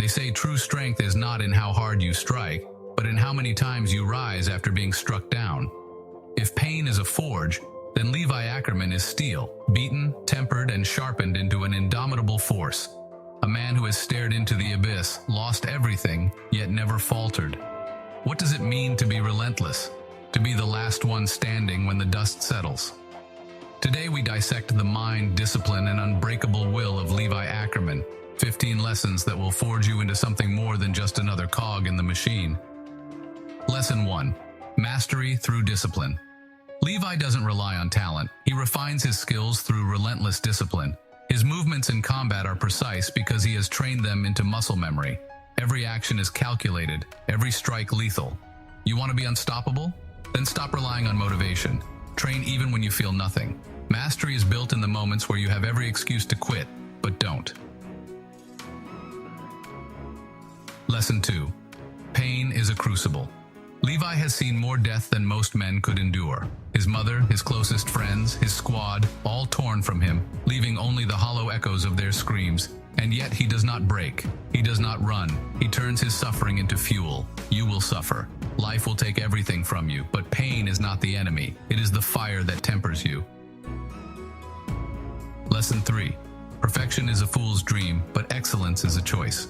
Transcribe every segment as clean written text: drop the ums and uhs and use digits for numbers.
They say true strength is not in how hard you strike, but in how many times you rise after being struck down. If pain is a forge, then Levi Ackerman is steel, beaten, tempered, and sharpened into an indomitable force. A man who has stared into the abyss, lost everything, yet never faltered. What does it mean to be relentless? To be the last one standing when the dust settles? Today we dissect the mind, discipline, and unbreakable will of Levi Ackerman, 15 lessons that will forge you into something more than just another cog in the machine. Lesson 1. Mastery through discipline. Levi doesn't rely on talent. He refines his skills through relentless discipline. His movements in combat are precise because he has trained them into muscle memory. Every action is calculated, every strike lethal. You want to be unstoppable? Then stop relying on motivation. Train even when you feel nothing. Mastery is built in the moments where you have every excuse to quit, but don't. Lesson 2. Pain is a crucible. Levi has seen more death than most men could endure. His mother, his closest friends, his squad, all torn from him, leaving only the hollow echoes of their screams. And yet he does not break. He does not run. He turns his suffering into fuel. You will suffer. Life will take everything from you, but pain is not the enemy. It is the fire that tempers you. Lesson 3. Perfection is a fool's dream, but excellence is a choice.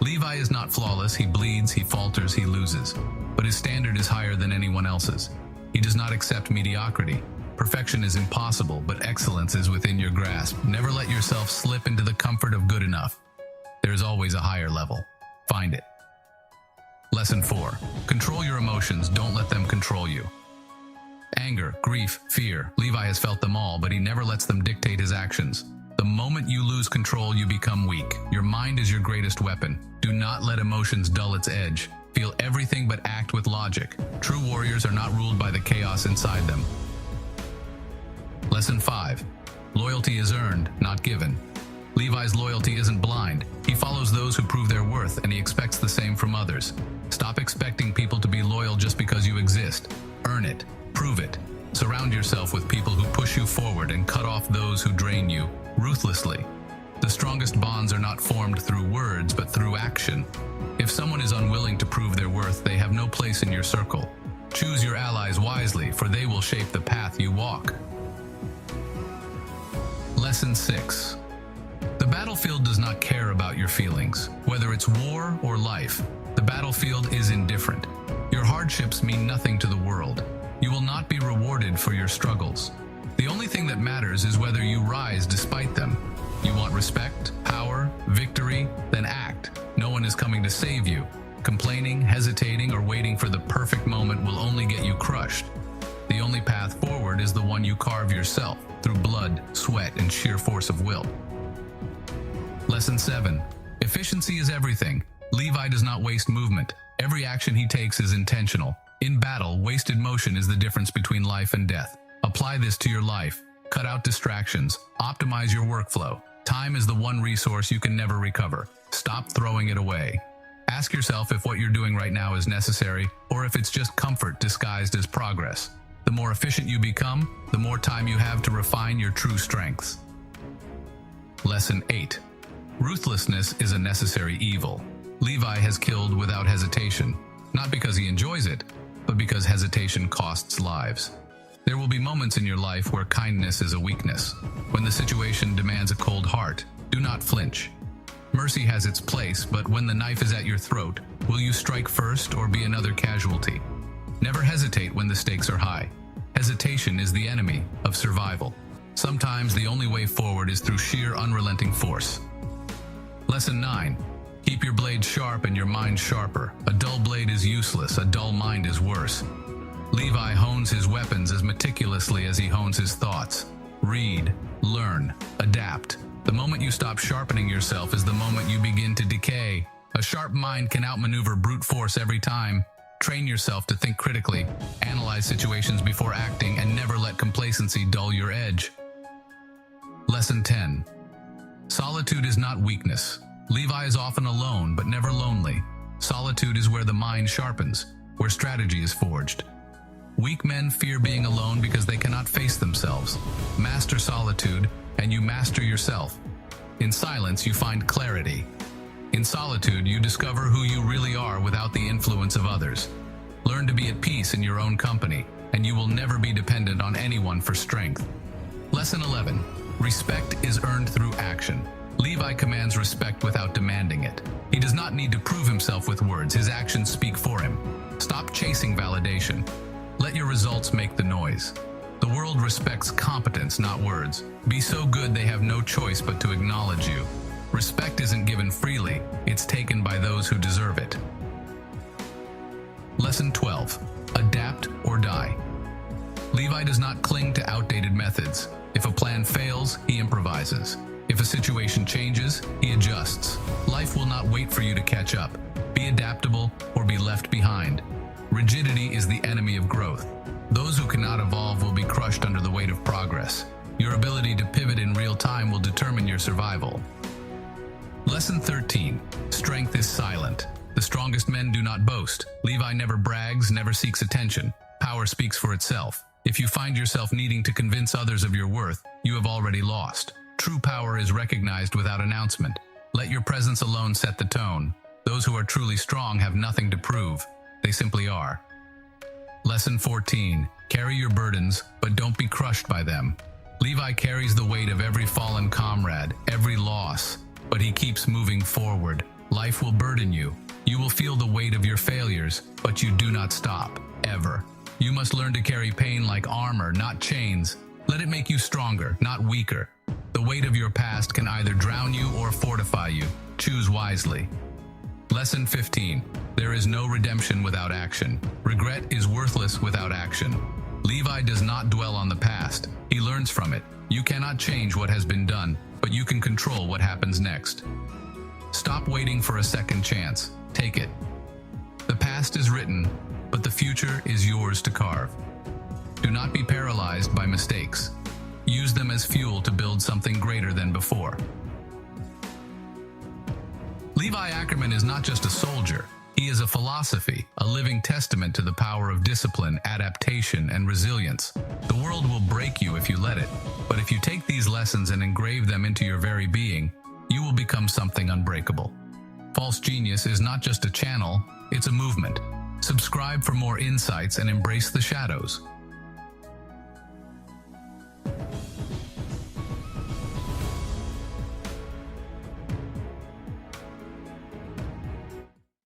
Levi is not flawless. He bleeds, he falters, he loses. But his standard is higher than anyone else's. He does not accept mediocrity. Perfection is impossible, but excellence is within your grasp. Never let yourself slip into the comfort of good enough. There is always a higher level. Find it. Lesson 4. Control your emotions. Don't let them control you. Anger, grief, fear. Levi has felt them all, but he never lets them dictate his actions. The moment you lose control, you become weak. Your mind is your greatest weapon. Do not let emotions dull its edge. Feel everything but act with logic. True warriors are not ruled by the chaos inside them. Lesson 5. Loyalty is earned, not given. Levi's loyalty isn't blind. He follows those who prove their worth, and he expects the same from others. Stop expecting people to be loyal just because you exist. Earn it. Prove it. Surround yourself with people who push you forward and cut off those who drain you, ruthlessly. The strongest bonds are not formed through words, but through action. If someone is unwilling to prove their worth, they have no place in your circle. Choose your allies wisely, for they will shape the path you walk. Lesson 6. The battlefield does not care about your feelings. Whether it's war or life, the battlefield is indifferent. Your hardships mean nothing to the world. You will not be rewarded for your struggles. The only thing that matters is whether you rise despite them. You want respect, power, victory, then act. No one is coming to save you. Complaining, hesitating, or waiting for the perfect moment will only get you crushed. The only path forward is the one you carve yourself, through blood, sweat, and sheer force of will. Lesson 7. Efficiency is everything. Levi does not waste movement. Every action he takes is intentional. In battle, wasted motion is the difference between life and death. Apply this to your life. Cut out distractions. Optimize your workflow. Time is the one resource you can never recover. Stop throwing it away. Ask yourself if what you're doing right now is necessary, or if it's just comfort disguised as progress. The more efficient you become, the more time you have to refine your true strengths. Lesson 8. Ruthlessness is a necessary evil. Levi has killed without hesitation, not because he enjoys it, but because hesitation costs lives. There will be moments in your life where kindness is a weakness. When the situation demands a cold heart, do not flinch. Mercy has its place, but when the knife is at your throat, will you strike first or be another casualty? Never hesitate when the stakes are high. Hesitation is the enemy of survival. Sometimes the only way forward is through sheer unrelenting force. Lesson 9. Keep your blade sharp and your mind sharper. A dull blade is useless, a dull mind is worse. Levi hones his weapons as meticulously as he hones his thoughts. Read, learn, adapt. The moment you stop sharpening yourself is the moment you begin to decay. A sharp mind can outmaneuver brute force every time. Train yourself to think critically, analyze situations before acting, and never let complacency dull your edge. Lesson 10. Solitude is not weakness. Levi is often alone, but never lonely. Solitude is where the mind sharpens, where strategy is forged. Weak men fear being alone because they cannot face themselves. Master solitude, and you master yourself. In silence, you find clarity. In In solitude, you discover who you really are without the influence of others. Learn to be at peace in your own company, and you will never be dependent on anyone for strength. Lesson 11. Respect is earned through action. Levi commands respect without demanding it. He does not need to prove himself with words. His actions speak for him. Stop chasing validation. Let your results make the noise. The world respects competence, not words. Be so good they have no choice but to acknowledge you. Respect isn't given freely, it's taken by those who deserve it. Lesson 12. Adapt or die. Levi does not cling to outdated methods. If a plan fails, he improvises. If a situation changes, he adjusts. Life will not wait for you to catch up. Be adaptable or be left behind. Rigidity is the enemy of growth. Those who cannot evolve will be crushed under the weight of progress. Your ability to pivot in real time will determine your survival. Lesson 13. Strength is silent. The strongest men do not boast. Levi never brags, never seeks attention. Power speaks for itself. If you find yourself needing to convince others of your worth, you have already lost. True power is recognized without announcement. Let your presence alone set the tone. Those who are truly strong have nothing to prove. They simply are. Lesson 14. Carry your burdens, but don't be crushed by them. Levi carries the weight of every fallen comrade, every loss, but he keeps moving forward. Life will burden you. You will feel the weight of your failures, but you do not stop, ever. You must learn to carry pain like armor, not chains. Let it make you stronger, not weaker. The weight of your past can either drown you or fortify you. Choose wisely. Lesson 15. There is no redemption without action. Regret is worthless without action. Levi does not dwell on the past. He learns from it. You cannot change what has been done, but you can control what happens next. Stop waiting for a second chance. Take it. The past is written, but the future is yours to carve. Do not be paralyzed by mistakes. Use them as fuel to build something greater than before. Levi Ackerman is not just a soldier. He is a philosophy, a living testament to the power of discipline, adaptation, and resilience. The world will break you if you let it, but if you take these lessons and engrave them into your very being, you will become something unbreakable. False Genius is not just a channel, it's a movement. Subscribe for more insights and embrace the shadows.